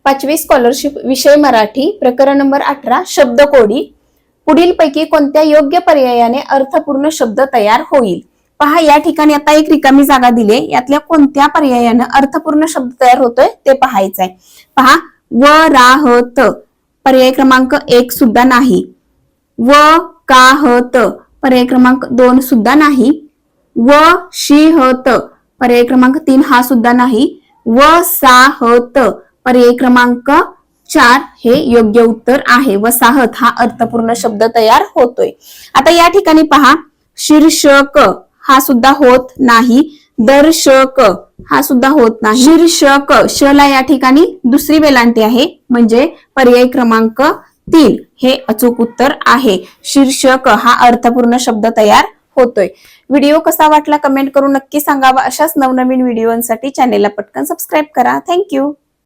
5वी scholarship विषय मराठी प्रकरण number 18 शब्दकोडी. पुढीलपैकी कोणत्या योग्य पर्यायाने अर्थपूर्ण शब्द तयार होईल? पहा, या ठिकाणी आता एक रिकामी जागा दिली, यातल्या कोणत्या पर्यायाने अर्थपूर्ण शब्द तयार होतोय ते पाहायचंय. पहा, व राहत पर्याय क्रमांक 1 सुद्धा नाही, व काहत पर्याय क्रमांक 2 सुद्धा नाही, व शिहत पर्याय क्रमांक 3 हा सुद्धा नाही, व साहत पर्याय क्रमांक 4 हे योग्य उत्तर आहे. वसाहत हा अर्थपूर्ण शब्द तयार होतोय. आता या ठिकाणी पहा, शीर्षक हा सुद्धा होत नाही, दर्शक हा सुद्धा होत नाही. शीर्षक शला या ठिकाणी दुसरी वेलांटी आहे, म्हणजे पर्याय क्रमांक 3 हे अचूक उत्तर आहे. शीर्षक हा अर्थपूर्ण शब्द तयार होतोय. व्हिडिओ कसा वाटला कमेंट करून नक्की सांगावा. अशाच नवनवीन व्हिडिओसाठी चॅनेलला पटकन सबस्क्राईब करा. थँक्यू.